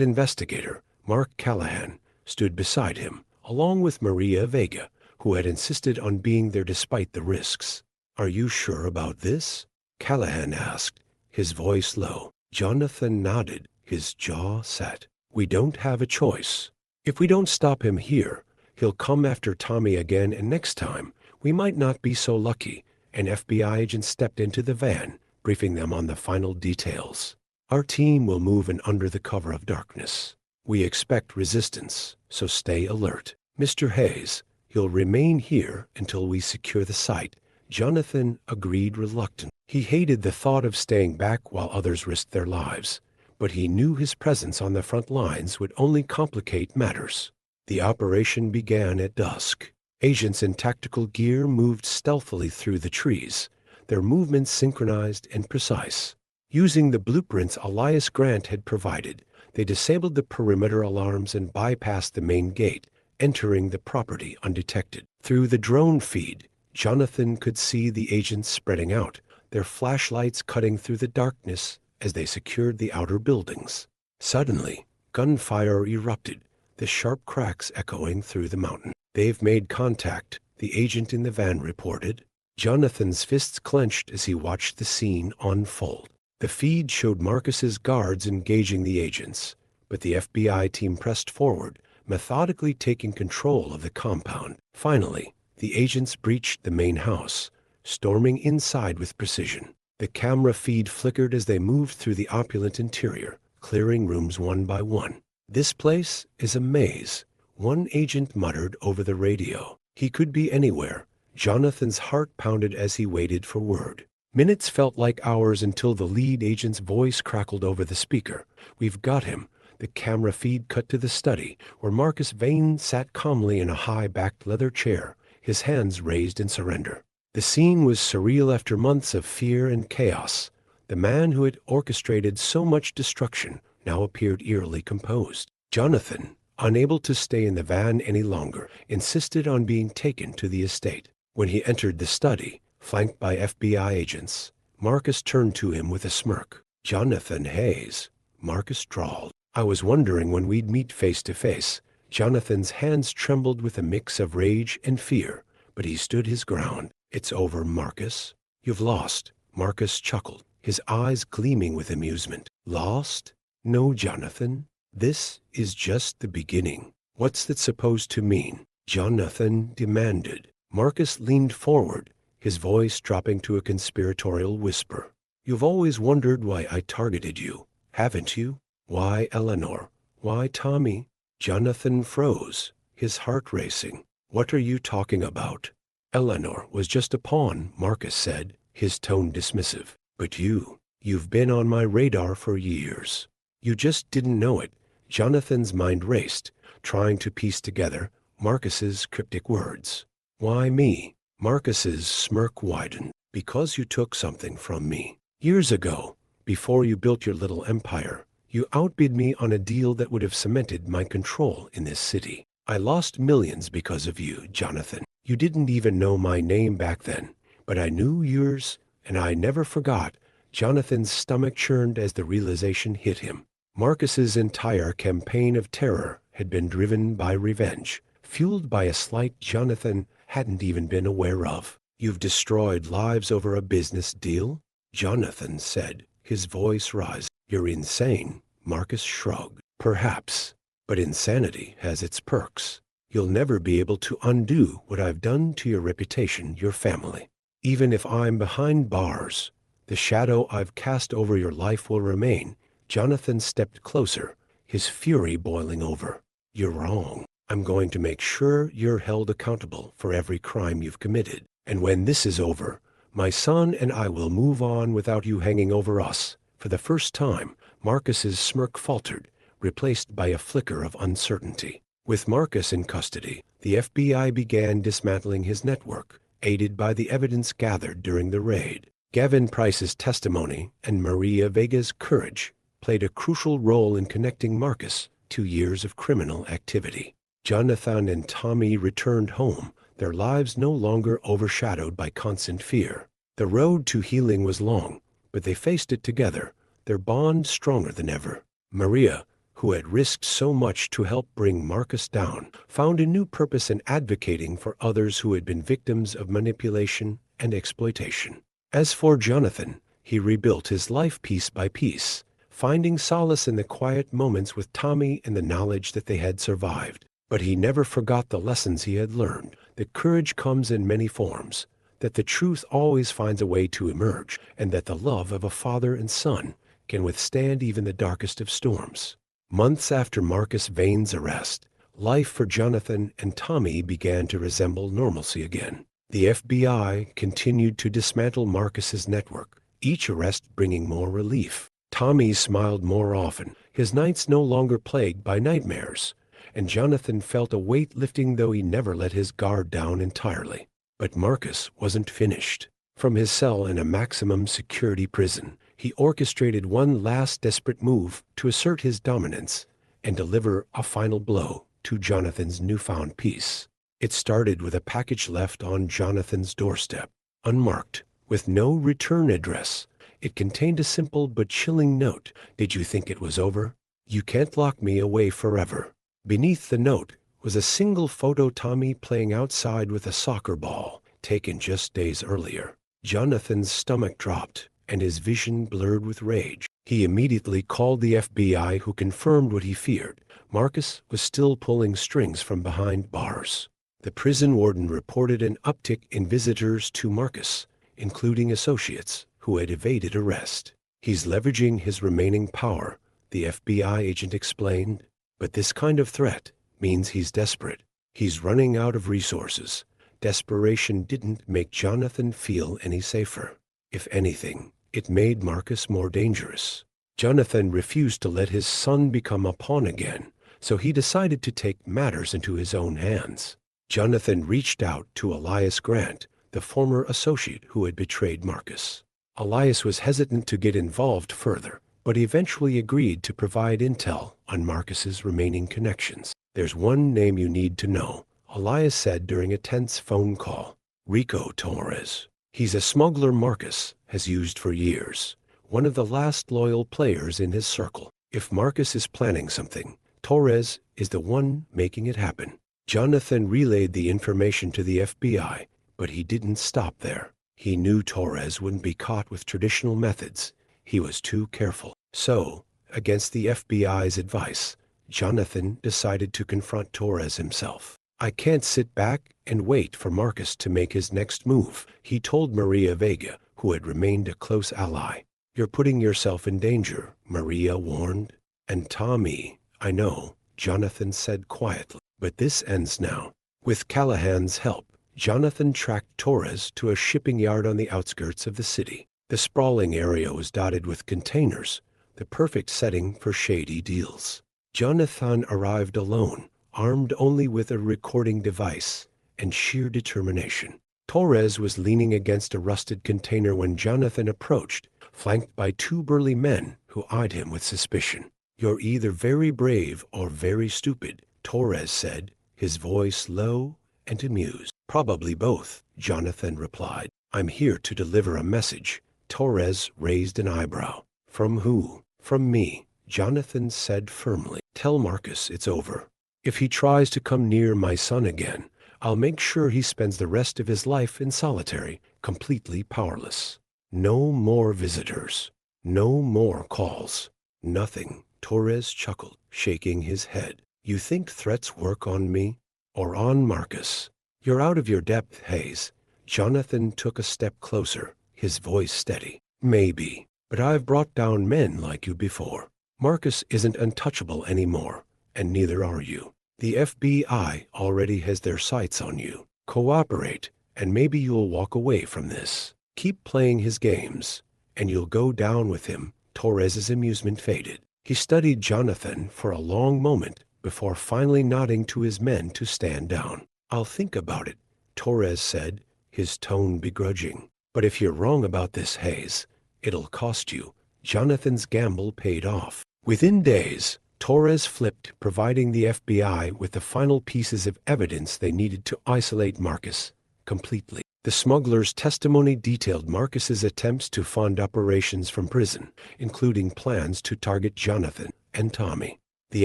investigator, Mark Callahan, stood beside him, along with Maria Vega, who had insisted on being there despite the risks. "Are you sure about this?" Callahan asked, his voice low. Jonathan nodded, his jaw set. "We don't have a choice. If we don't stop him here, he'll come after Tommy again, and next time, we might not be so lucky." An FBI agent stepped into the van, briefing them on the final details. "Our team will move in under the cover of darkness. We expect resistance, so stay alert. Mr. Hayes, he'll remain here until we secure the site." Jonathan agreed reluctantly. He hated the thought of staying back while others risked their lives, but he knew his presence on the front lines would only complicate matters. The operation began at dusk. Agents in tactical gear moved stealthily through the trees, their movements synchronized and precise. Using the blueprints Elias Grant had provided, they disabled the perimeter alarms and bypassed the main gate, entering the property undetected. Through the drone feed, Jonathan could see the agents spreading out, their flashlights cutting through the darkness as they secured the outer buildings. Suddenly, gunfire erupted, the sharp cracks echoing through the mountain. "They've made contact," the agent in the van reported. Jonathan's fists clenched as he watched the scene unfold. The feed showed Marcus's guards engaging the agents, but the FBI team pressed forward, methodically taking control of the compound. Finally, the agents breached the main house, storming inside with precision. The camera feed flickered as they moved through the opulent interior, clearing rooms one by one. "This place is a maze," one agent muttered over the radio. He could be anywhere. Jonathan's heart pounded as he waited for word. Minutes felt like hours until the lead agent's voice crackled over the speaker. "We've got him." The camera feed cut to the study, where Marcus Vane sat calmly in a high-backed leather chair, his hands raised in surrender. The scene was surreal after months of fear and chaos. The man who had orchestrated so much destruction now appeared eerily composed. Jonathan, unable to stay in the van any longer, insisted on being taken to the estate. When he entered the study, flanked by FBI agents, Marcus turned to him with a smirk. "Jonathan Hayes," Marcus drawled. "I was wondering when we'd meet face to face." Jonathan's hands trembled with a mix of rage and fear, but he stood his ground. "It's over, Marcus. You've lost." Marcus chuckled, his eyes gleaming with amusement. "Lost? No, Jonathan. This is just the beginning." "What's that supposed to mean?" Jonathan demanded. Marcus leaned forward, his voice dropping to a conspiratorial whisper. "You've always wondered why I targeted you, haven't you? Why Eleanor? Why Tommy?" Jonathan froze, his heart racing. "What are you talking about?" "Eleanor was just a pawn," Marcus said, his tone dismissive. "But you've been on my radar for years. You just didn't know it." Jonathan's mind raced, trying to piece together Marcus's cryptic words. "Why me?" Marcus's smirk widened. "Because you took something from me. Years ago, before you built your little empire, you outbid me on a deal that would have cemented my control in this city. I lost millions because of you, Jonathan. You didn't even know my name back then, but I knew yours, and I never forgot Jonathan's stomach churned as the realization hit him. Marcus's entire campaign of terror had been driven by revenge, fueled by a slight Jonathan hadn't even been aware of. "You've destroyed lives over a business deal?" Jonathan said, his voice rising. "You're insane," Marcus shrugged. "Perhaps, but insanity has its perks. You'll never be able to undo what I've done to your reputation, your family. Even if I'm behind bars, the shadow I've cast over your life will remain." Jonathan stepped closer, his fury boiling over. "You're wrong. I'm going to make sure you're held accountable for every crime you've committed. And when this is over, my son and I will move on without you hanging over us." For the first time, Marcus's smirk faltered, replaced by a flicker of uncertainty. With Marcus in custody, the FBI began dismantling his network, aided by the evidence gathered during the raid. Gavin Price's testimony and Maria Vega's courage played a crucial role in connecting Marcus to years of criminal activity. Jonathan and Tommy returned home, their lives no longer overshadowed by constant fear. The road to healing was long, but they faced it together, their bond stronger than ever. Maria, who had risked so much to help bring Marcus down, found a new purpose in advocating for others who had been victims of manipulation and exploitation. As for Jonathan, he rebuilt his life piece by piece, finding solace in the quiet moments with Tommy and the knowledge that they had survived. But he never forgot the lessons he had learned, that courage comes in many forms, that the truth always finds a way to emerge, and that the love of a father and son can withstand even the darkest of storms. Months after Marcus Vane's arrest, life for Jonathan and Tommy began to resemble normalcy again. The FBI continued to dismantle Marcus's network, each arrest bringing more relief. Tommy smiled more often, his nights no longer plagued by nightmares, and Jonathan felt a weight lifting, though he never let his guard down entirely. But Marcus wasn't finished. From his cell in a maximum security prison, he orchestrated one last desperate move to assert his dominance and deliver a final blow to Jonathan's newfound peace. It started with a package left on Jonathan's doorstep, unmarked, with no return address. It contained a simple but chilling note. "Did you think it was over? You can't lock me away forever." Beneath the note was a single photo, Tommy playing outside with a soccer ball, taken just days earlier. Jonathan's stomach dropped, and his vision blurred with rage. He immediately called the FBI, who confirmed what he feared. Marcus was still pulling strings from behind bars. The prison warden reported an uptick in visitors to Marcus, including associates who had evaded arrest. "He's leveraging his remaining power," the FBI agent explained. "But this kind of threat means he's desperate. He's running out of resources." Desperation didn't make Jonathan feel any safer. If anything, it made Marcus more dangerous. Jonathan refused to let his son become a pawn again, so he decided to take matters into his own hands. Jonathan reached out to Elias Grant, the former associate who had betrayed Marcus. Elias was hesitant to get involved further, but he eventually agreed to provide intel on Marcus's remaining connections. "There's one name you need to know," Elias said during a tense phone call. "Rico Torres. He's a smuggler Marcus has used for years, one of the last loyal players in his circle. If Marcus is planning something, Torres is the one making it happen." Jonathan relayed the information to the FBI, but he didn't stop there. He knew Torres wouldn't be caught with traditional methods. He was too careful. So, against the FBI's advice, Jonathan decided to confront Torres himself. "I can't sit back and wait for Marcus to make his next move," he told Maria Vega, who had remained a close ally. "You're putting yourself in danger," Maria warned. "And Tommy, I know," Jonathan said quietly. "But this ends now." With Callahan's help, Jonathan tracked Torres to a shipping yard on the outskirts of the city. The sprawling area was dotted with containers, the perfect setting for shady deals. Jonathan arrived alone, armed only with a recording device and sheer determination. Torres was leaning against a rusted container when Jonathan approached, flanked by two burly men who eyed him with suspicion. "You're either very brave or very stupid," Torres said, his voice low and amused. "Probably both," Jonathan replied. "I'm here to deliver a message Torres raised an eyebrow. From who? From me, Jonathan said firmly. Tell Marcus it's over. If he tries to come near my son again, I'll make sure he spends the rest of his life in solitary, completely powerless. No more visitors. No more calls. Nothing. Torres chuckled, shaking his head. You think threats work on me? Or on Marcus? You're out of your depth, Hayes. Jonathan took a step closer, his voice steady. Maybe, but I've brought down men like you before. Marcus isn't untouchable anymore, and neither are you. The FBI already has their sights on you. Cooperate, and maybe you'll walk away from this. Keep playing his games, and you'll go down with him. Torres's amusement faded. He studied Jonathan for a long moment before finally nodding to his men to stand down. I'll think about it, Torres said, his tone begrudging. But if you're wrong about this, Hayes, it'll cost you. Jonathan's gamble paid off. Within days, Torres flipped, providing the FBI with the final pieces of evidence they needed to isolate Marcus completely. The smuggler's testimony detailed Marcus's attempts to fund operations from prison, including plans to target Jonathan and Tommy. The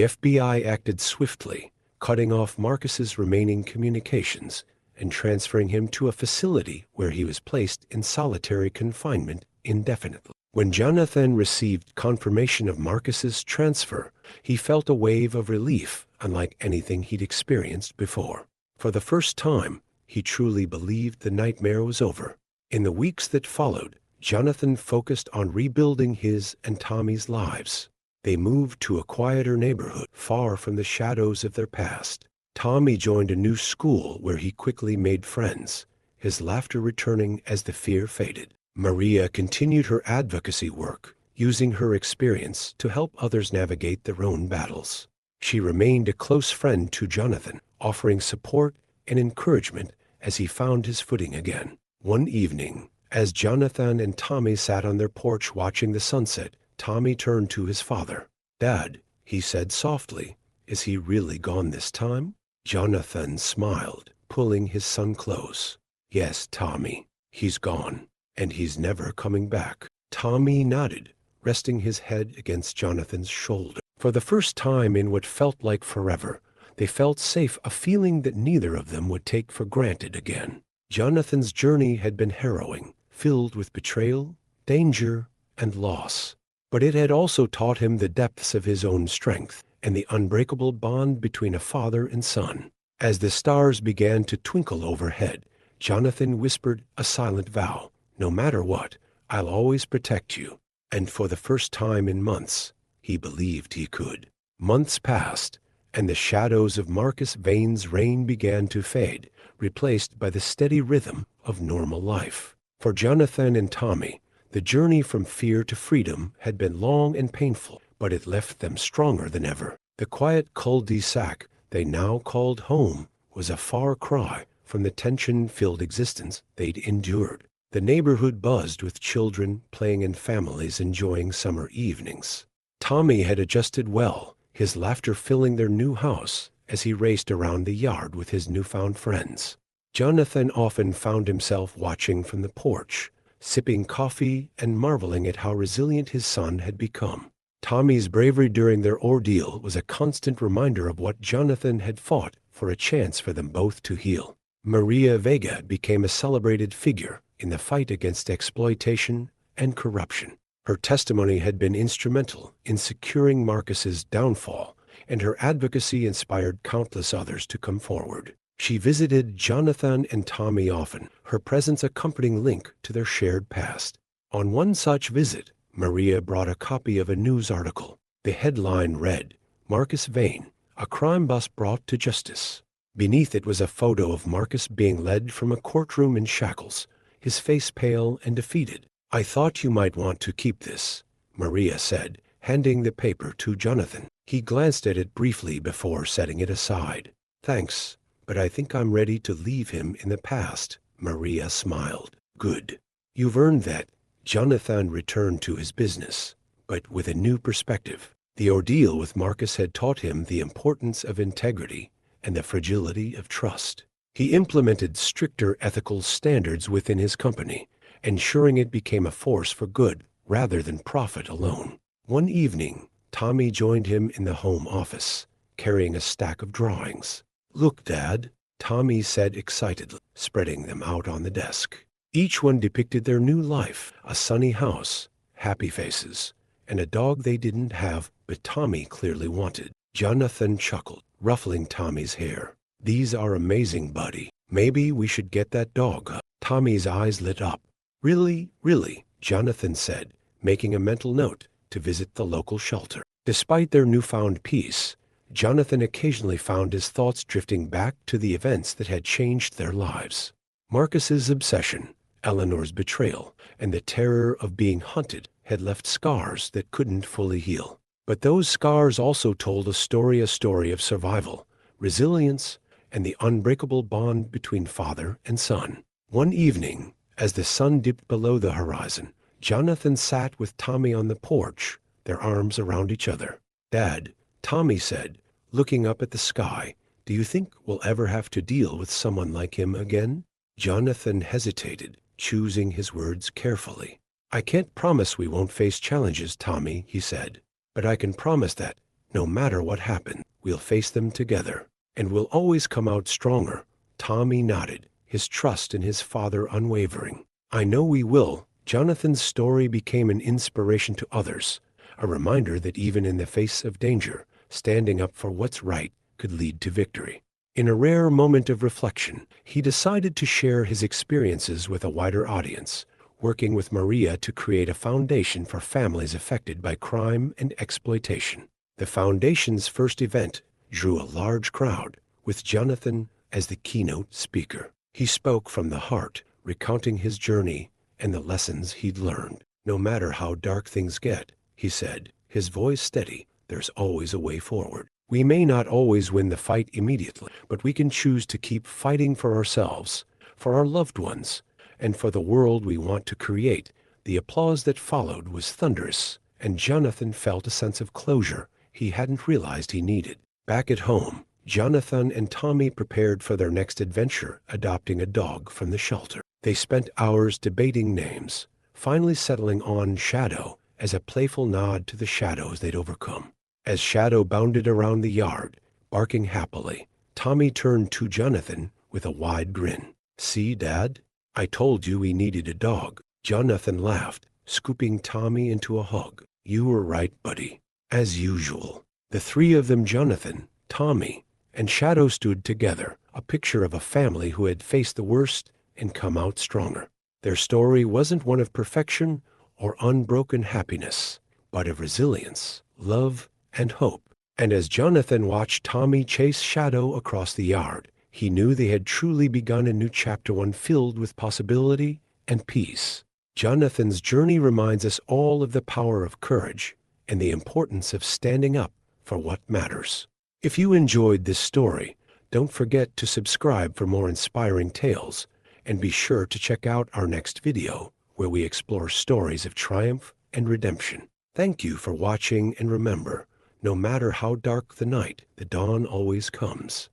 FBI acted swiftly, cutting off Marcus's remaining communications and transferring him to a facility where he was placed in solitary confinement indefinitely. When Jonathan received confirmation of Marcus's transfer, he felt a wave of relief unlike anything he'd experienced before. For the first time, he truly believed the nightmare was over. In the weeks that followed, Jonathan focused on rebuilding his and Tommy's lives. They moved to a quieter neighborhood, far from the shadows of their past. Tommy joined a new school where he quickly made friends, his laughter returning as the fear faded. Maria continued her advocacy work, using her experience to help others navigate their own battles. She remained a close friend to Jonathan, offering support and encouragement as he found his footing again. One evening, as Jonathan and Tommy sat on their porch watching the sunset, Tommy turned to his father. Dad, he said softly, is he really gone this time? Jonathan smiled, pulling his son close. Yes, Tommy, he's gone, and he's never coming back. Tommy nodded, resting his head against Jonathan's shoulder. For the first time in what felt like forever, they felt safe, a feeling that neither of them would take for granted again. Jonathan's journey had been harrowing, filled with betrayal, danger, and loss. But it had also taught him the depths of his own strength and the unbreakable bond between a father and son. As the stars began to twinkle overhead, Jonathan whispered a silent vow. No matter what, I'll always protect you. And for the first time in months, he believed he could. Months passed, and the shadows of Marcus Vane's reign began to fade, replaced by the steady rhythm of normal life. For Jonathan and Tommy, the journey from fear to freedom had been long and painful, but it left them stronger than ever. The quiet cul-de-sac they now called home was a far cry from the tension-filled existence they'd endured. The neighborhood buzzed with children playing and families enjoying summer evenings. Tommy had adjusted well, his laughter filling their new house as he raced around the yard with his newfound friends. Jonathan often found himself watching from the porch, sipping coffee and marveling at how resilient his son had become. Tommy's bravery during their ordeal was a constant reminder of what Jonathan had fought for, a chance for them both to heal. Maria Vega became a celebrated figure in the fight against exploitation and corruption. Her testimony had been instrumental in securing Marcus's downfall, and her advocacy inspired countless others to come forward. She visited Jonathan and Tommy often, her presence a comforting link to their shared past. On one such visit, Maria brought a copy of a news article. The headline read, "Marcus Vane, a crime boss brought to justice." Beneath it was a photo of Marcus being led from a courtroom in shackles, his face pale and defeated. "I thought you might want to keep this," Maria said, handing the paper to Jonathan. He glanced at it briefly before setting it aside. "Thanks, but I think I'm ready to leave him in the past," Maria smiled. "Good. You've earned that." Jonathan returned to his business, but with a new perspective. The ordeal with Marcus had taught him the importance of integrity and the fragility of trust. He implemented stricter ethical standards within his company, ensuring it became a force for good rather than profit alone. One evening, Tommy joined him in the home office, carrying a stack of drawings. "Look, Dad," Tommy said excitedly, spreading them out on the desk. Each one depicted their new life, a sunny house, happy faces, and a dog they didn't have, but Tommy clearly wanted. Jonathan chuckled, ruffling Tommy's hair. "These are amazing, buddy. Maybe we should get that dog, huh?" Tommy's eyes lit up. "Really, really," Jonathan said, making a mental note to visit the local shelter. Despite their newfound peace, Jonathan occasionally found his thoughts drifting back to the events that had changed their lives. Marcus's obsession, Eleanor's betrayal, and the terror of being hunted had left scars that couldn't fully heal. But those scars also told a story of survival, resilience, and the unbreakable bond between father and son. One evening, as the sun dipped below the horizon, Jonathan sat with Tommy on the porch, their arms around each other. "Dad," Tommy said, looking up at the sky, "do you think we'll ever have to deal with someone like him again?" Jonathan hesitated, choosing his words carefully. "I can't promise we won't face challenges, Tommy," he said, "but I can promise that, no matter what happens, we'll face them together, and we'll always come out stronger." Tommy nodded, his trust in his father unwavering. "I know we will." Jonathan's story became an inspiration to others, a reminder that even in the face of danger, standing up for what's right could lead to victory. In a rare moment of reflection, he decided to share his experiences with a wider audience, working with Maria to create a foundation for families affected by crime and exploitation. The foundation's first event drew a large crowd, with Jonathan as the keynote speaker. He spoke from the heart, recounting his journey and the lessons he'd learned. "No matter how dark things get," he said, his voice steady, "there's always a way forward. We may not always win the fight immediately, but we can choose to keep fighting for ourselves, for our loved ones, and for the world we want to create." The applause that followed was thunderous, and Jonathan felt a sense of closure he hadn't realized he needed. Back at home, Jonathan and Tommy prepared for their next adventure, adopting a dog from the shelter. They spent hours debating names, finally settling on Shadow as a playful nod to the shadows they'd overcome. As Shadow bounded around the yard, barking happily, Tommy turned to Jonathan with a wide grin. "See, Dad? I told you we needed a dog." Jonathan laughed, scooping Tommy into a hug. "You were right, buddy." As usual, the three of them, Jonathan, Tommy, and Shadow, stood together, a picture of a family who had faced the worst and come out stronger. Their story wasn't one of perfection or unbroken happiness, but of resilience, love, and hope. And as Jonathan watched Tommy chase Shadow across the yard, he knew they had truly begun a new chapter, one filled with possibility and peace. Jonathan's journey reminds us all of the power of courage and the importance of standing up for what matters. If you enjoyed this story, don't forget to subscribe for more inspiring tales, and be sure to check out our next video, where we explore stories of triumph and redemption. Thank you for watching, and remember, no matter how dark the night, the dawn always comes.